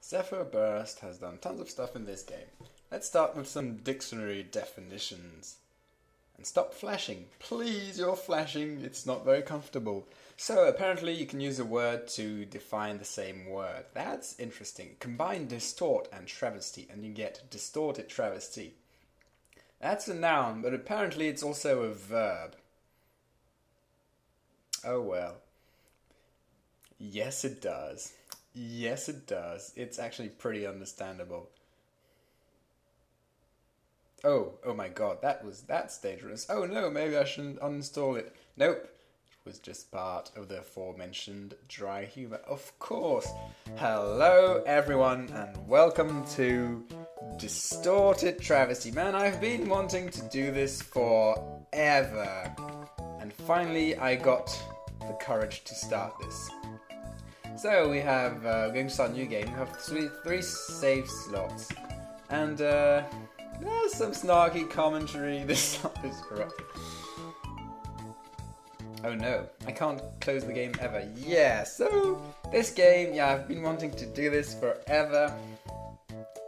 Zephyr Burst has done tons of stuff in this game. Let's start with some dictionary definitions. And stop flashing. Please, you're flashing. It's not very comfortable. So, apparently you can use a word to define the same word. That's interesting. Combine distort and travesty and you get distorted travesty. That's a noun, but apparently it's also a verb. Oh well. Yes, it does. Yes, it does. It's actually pretty understandable. Oh my god, that's dangerous. Oh no, maybe I shouldn't uninstall it. Nope. It was just part of the aforementioned dry humor. Of course. Hello everyone and welcome to Distorted Travesty. Man, I've been wanting to do this forever. And finally I got the courage to start this. So we have, we're going to start a new game. We have three save slots. And there's some snarky commentary. This slot is corrupted. Oh no, I can't close the game ever. Yeah, so this game, I've been wanting to do this forever.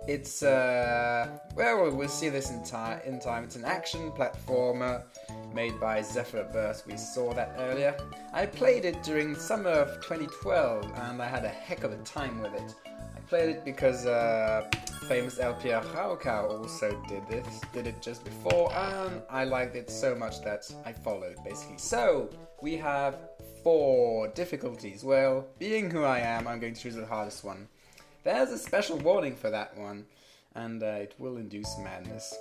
It's, well, we'll see this in time. It's an action platformer made by Zephyr Burst. We saw that earlier. I played it during summer of 2012 and I had a heck of a time with it. I played it because famous LP also did it just before, and I liked it so much that I followed, basically. So, we have 4 difficulties. Well, being who I am, I'm going to choose the hardest one. There's a special warning for that one, and it will induce madness.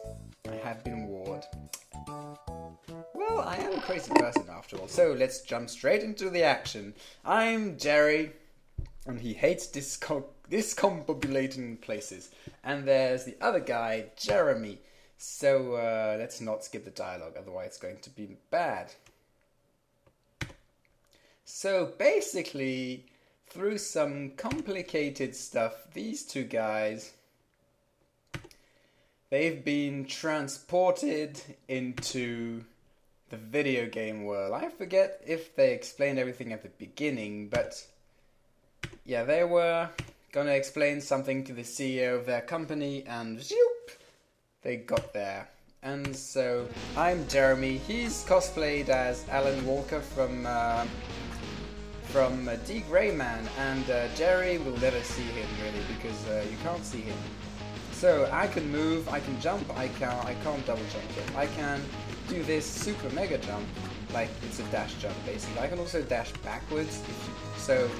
I have been warned. Well, I am a crazy person after all, so let's jump straight into the action. I'm Jerry, and he hates discombobulating places. And there's the other guy, Jeremy. So let's not skip the dialogue, otherwise it's going to be bad. So basically, through some complicated stuff, these two guys, they've been transported into the video game world. I forget if they explained everything at the beginning, but yeah, they were gonna explain something to the CEO of their company, and zoop, they got there. And so, I'm Jeremy. He's cosplayed as Alan Walker from D. Greyman, and Jerry will never see him really because you can't see him. So I can move, I can jump, I can't double jump yet. I can do this super mega jump, like it's a dash jump basically. I can also dash backwards. So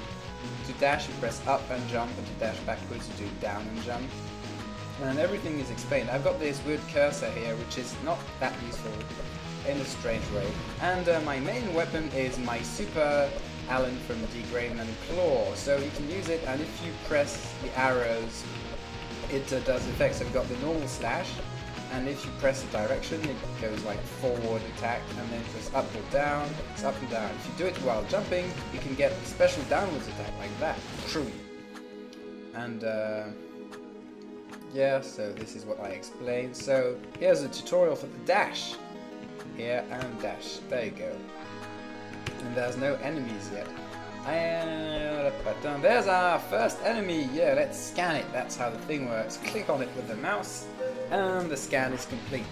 to dash you press up and jump, and to dash backwards you do down and jump. And everything is explained. I've got this weird cursor here which is not that useful in a strange way. And my main weapon is my super Alan from D. Greyman claw. So you can use it, and if you press the arrows it does effects. So we've got the normal slash, and if you press the direction it goes like forward attack, and then press up or down, it's up and down. If you do it while jumping you can get a special downwards attack like that. True. And yeah, so this is what I explained. So here's a tutorial for the dash. Here and dash. There you go. And there's no enemies yet. And there's our first enemy. Yeah, let's scan it. That's how the thing works. Click on it with the mouse and the scan is complete.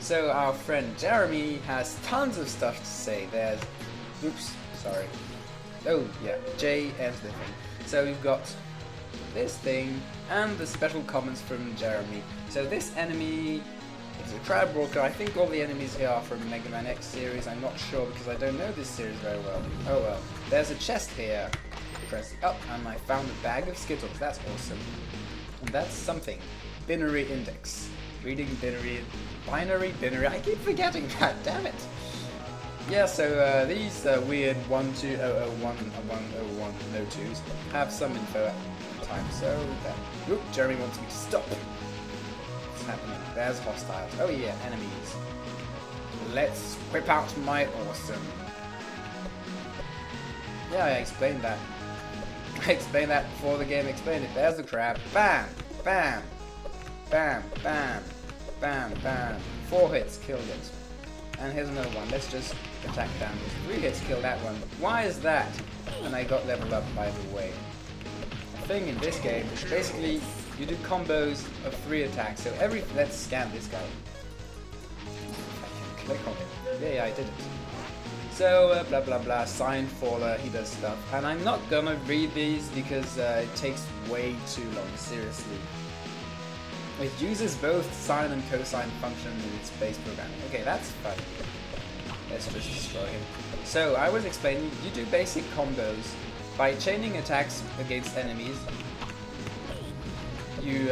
So our friend Jeremy has tons of stuff to say. There's, oops, sorry. Oh yeah, J ends the thing. So we've got this thing and the special comments from Jeremy. So this enemy is a crab walker. I think all the enemies here are from Mega Man X series. I'm not sure because I don't know this series very well. Oh well. There's a chest here. Press it up and I found a bag of Skittles. That's awesome. And that's something. Binary index. Reading binary. I keep forgetting that. Damn it. Yeah, so these weird 1200102s have some info at the time. So oop, Jeremy wants me to stop. What's happening? There's hostiles. Oh yeah, enemies. Let's whip out my awesome. Yeah, I explained that. I explained that before the game explained it. There's the crab. Bam! Bam! Bam! Bam! Bam! Bam! 4 hits, killed it. And here's another one. Let's just attack downwards. 3 hits, kill that one. Why is that? And I got leveled up, by the way. thing in this game is basically you do combos of 3 attacks. So let's scan this guy. I can click on him. Yeah, I did it. So blah blah blah, Sine Faller, he does stuff. And I'm not gonna read these because it takes way too long, seriously. It uses both sine and cosine functions in its base programming. Okay, that's fun. Let's just destroy him. So I was explaining, you do basic combos by chaining attacks against enemies. You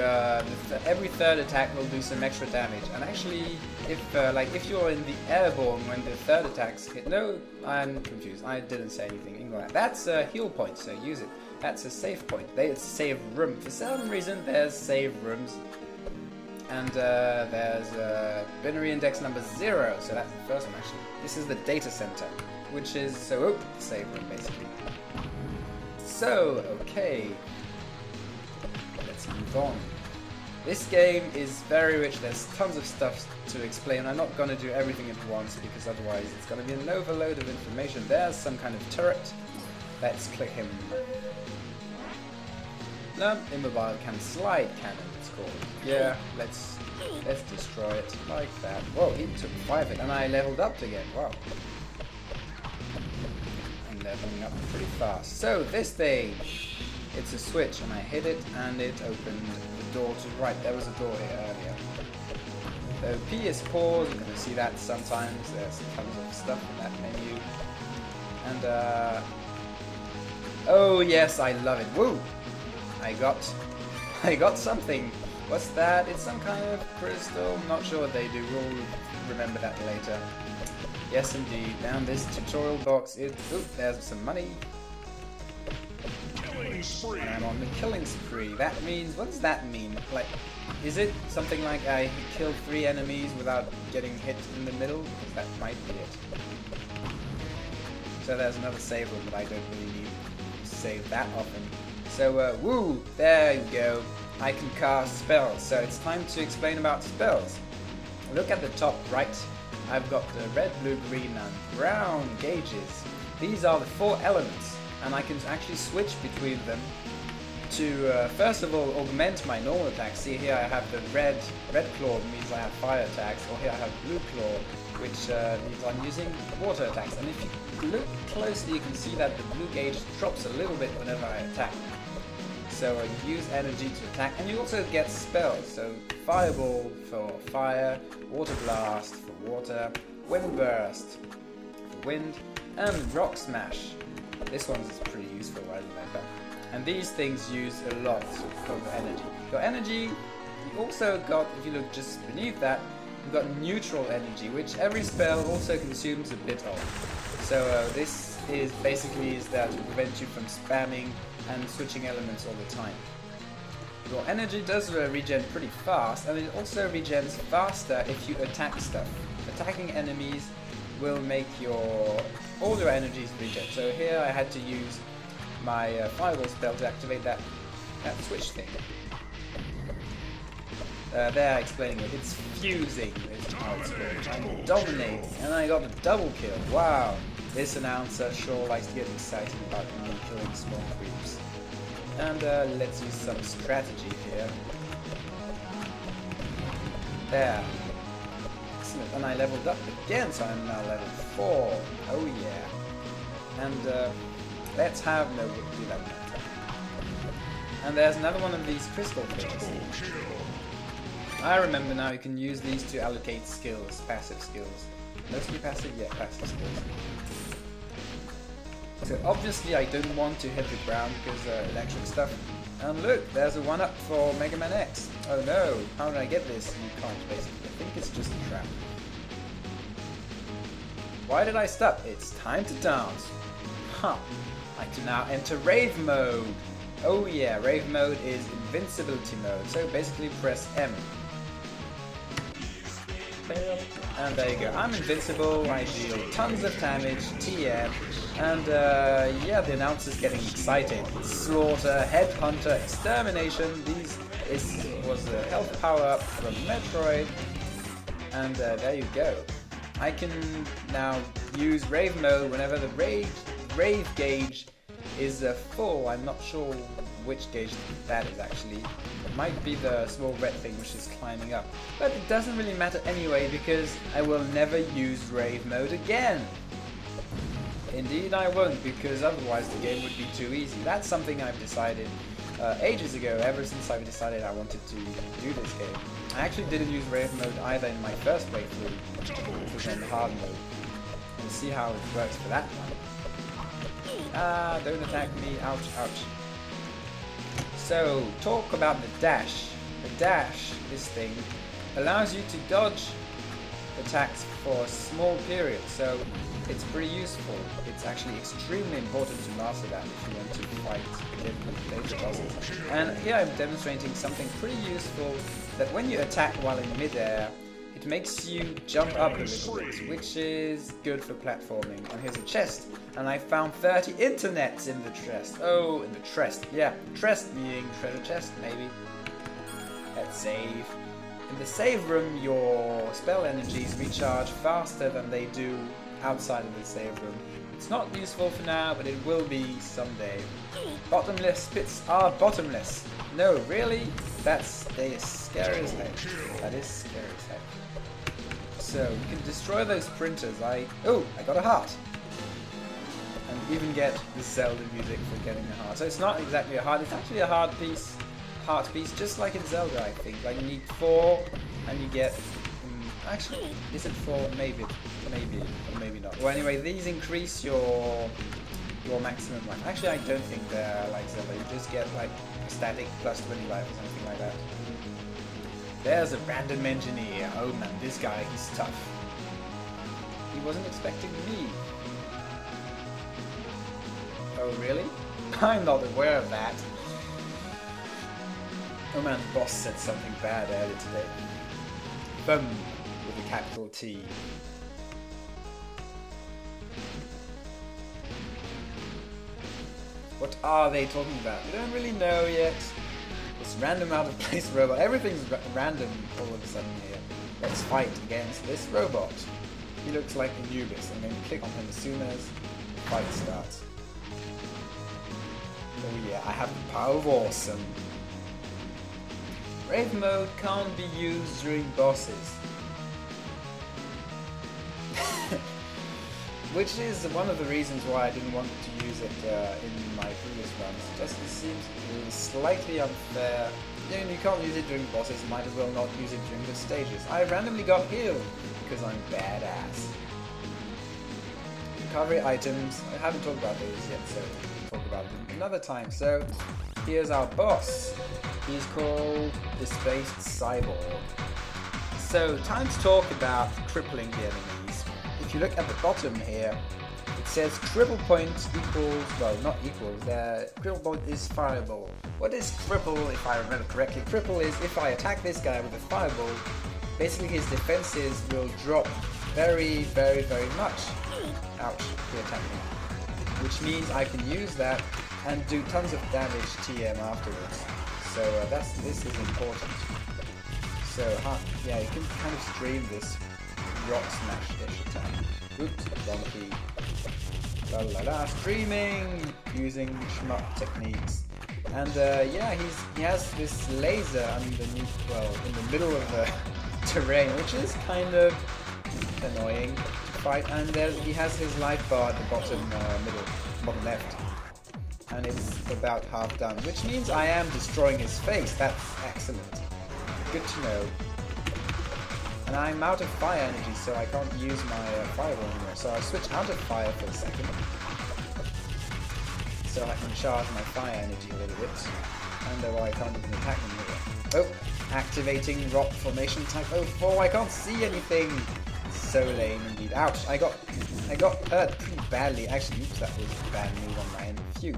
every third attack will do some extra damage. And actually, if you're in the airborne when the third attacks hit, no, I'm confused. I didn't say anything. Ignore that. That's a heal point, so use it. That's a save point. It's save room. For some reason, there's save rooms. And there's binary index number 0, so that's the first one actually. This is the data center, which is save room basically. So okay, let's move on. This game is very rich. There's tons of stuff to explain. I'm not gonna do everything at once because otherwise it's gonna be an overload of information. There's some kind of turret. Let's click him. No, immobile slide cannon. Yeah, let's destroy it like that. Whoa, he took 5 hit, and I leveled up again. Wow, I'm leveling up pretty fast. So this thing, it's a switch, and I hit it, and it opened the door to the right. There was a door here earlier. So P is pause. You're gonna see that sometimes. There's tons of stuff in that menu, and oh yes, I love it. Woo! I got something. What's that? It's some kind of crystal. I'm not sure what they do. We'll remember that later. Yes, indeed. Down this tutorial box. There's some money. And I'm on the killing spree. That means, what does that mean? Like, is it something like I killed 3 enemies without getting hit in the middle? Because that might be it. So there's another save room, but I don't really need to save that often. So, woo! There you go. I can cast spells, so it's time to explain about spells. Look at the top right. I've got the red, blue, green and brown gauges. These are the 4 elements, and I can actually switch between them to, first of all, augment my normal attacks. See here I have the red claw, means I have fire attacks, or here I have blue claw, which means I'm using water attacks. And if you look closely, you can see that the blue gauge drops a little bit whenever I attack. So you use energy to attack, and you also get spells. So Fireball for fire, Water Blast for water, Wind Burst for wind, and Rock Smash. This one is pretty useful, I remember. And these things use a lot of energy. Your energy, you also got, if you look just beneath that, you've got neutral energy, which every spell also consumes a bit of. So this is basically there to prevent you from spamming and switching elements all the time. Your energy does regen pretty fast, and it also regens faster if you attack stuff. Attacking enemies will make all your energies regen. So here I had to use my fireball spell to activate that switch thing. There, explaining it. It's fusing. It's how it's called. I'm dominating, and I got a double kill. Wow. This announcer sure likes to get excited about me killing small creeps. And let's use some strategy here. There. Excellent. And I leveled up again, so I'm now level 4. Oh yeah. And let's have no do that. And there's another one of these crystal things. I remember now you can use these to allocate skills, passive skills. Mostly passive? Yeah, passive skills. So obviously I don't want to hit the ground because electric stuff. And look, there's a 1-up for Mega Man X. Oh no, how did I get this? You can't basically. I think it's just a trap. Why did I stop? It's time to dance. Huh. I can now enter Rave Mode. Oh yeah, Rave Mode is Invincibility Mode. So basically press M. And there you go. I'm invincible, I deal tons of damage, TM, and yeah, the announcer's getting excited. Slaughter, Headhunter, Extermination, this was the health power-up from Metroid, and there you go. I can now use Rave Mode whenever the Rave gauge is full. I'm not sure which gauge that is actually. It might be the small red thing which is climbing up. But it doesn't really matter anyway, because I will never use rave mode again. Indeed I won't, because otherwise the game would be too easy. That's something I've decided ages ago, ever since I've decided I wanted to do this game. I actually didn't use rave mode either in my first playthrough, which was on hard mode. We'll see how it works for that one. Ah, don't attack me, ouch, ouch. So, talk about the dash. The dash, this thing, allows you to dodge attacks for a small period, so it's pretty useful. It's actually extremely important to master that if you want to fight later bosses. And here I'm demonstrating something pretty useful, that when you attack while in midair, it makes you jump up a little bit, which is good for platforming. And here's a chest, and I found 30 internets in the chest. Oh, in the chest, yeah, chest meaning treasure chest, maybe. Let's save. In the save room, your spell energies recharge faster than they do outside of the save room. It's not useful for now, but it will be someday. Bottomless pits are bottomless. No, really? That's scary as heck. That is scary as heck. So, you can destroy those printers. Oh, I got a heart. And even get the Zelda music for getting a heart. So it's not exactly a heart, it's actually a heart piece, just like in Zelda, I think. Like you need 4, and you get... actually, is it 4? Maybe, or maybe not. Well, anyway, these increase your maximum life. Actually, I don't think they're like Zelda. You just get like static plus 20 life or something like that. There's a random engineer. Oh man, this guy, he's tough. He wasn't expecting me. Oh really? I'm not aware of that. Oh man, the boss said something bad earlier today. Thumb with a capital T. What are they talking about? We don't really know yet. This random out of place robot. Everything's random all of a sudden here. Let's fight against this robot. He looks like Anubis. I'm going to click on him as soon as the fight starts. Oh yeah, I have the power of awesome. Rave mode can't be used during bosses. Which is one of the reasons why I didn't want to use it in my previous runs. Just it seems slightly unfair. Yeah, you can't use it during bosses, might as well not use it during the stages. I randomly got healed because I'm badass. Recovery items, I haven't talked about those yet, so we'll talk about them another time. So here's our boss. He's called the Spaced Cyborg. So time to talk about crippling the enemies. If you look at the bottom here, it says cripple point equals, well, not equals, cripple point is fireball. What is cripple, if I remember correctly? Cripple is if I attack this guy with a fireball, basically his defenses will drop very, very, very much. Ouch, he attacked me. Which means I can use that and do tons of damage TM afterwards. So this is important. So yeah, you can kind of stream this rock smash-ish attack. Oops, wrong key. La la la, streaming using shmup techniques. And yeah, he has this laser underneath, well, in the middle of the terrain, which is kind of annoying to fight. And he has his life bar at the bottom bottom left. And it's about half done, which means I am destroying his face. That's excellent. Good to know. And I'm out of fire energy, so I can't use my fireball anymore. So I'll switch out of fire for a second. So I can charge my fire energy a little bit. And I can't even attack him here. Oh, activating rock formation type 04. I can't see anything. So lame indeed. Ouch, I got hurt pretty badly. Actually, oops, that was a bad move on my end. Phew.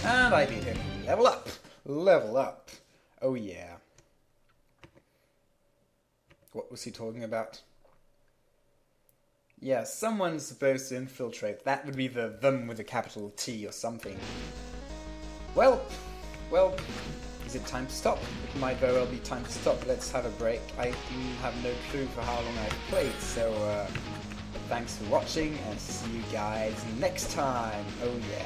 And I beat him. Level up! Level up! Oh yeah. What was he talking about? Yeah, someone's supposed to infiltrate. That would be them with a capital T or something. Well, is it time to stop? It might very well be time to stop. Let's have a break. I have no clue for how long I've played, so thanks for watching and see you guys next time. Oh yeah.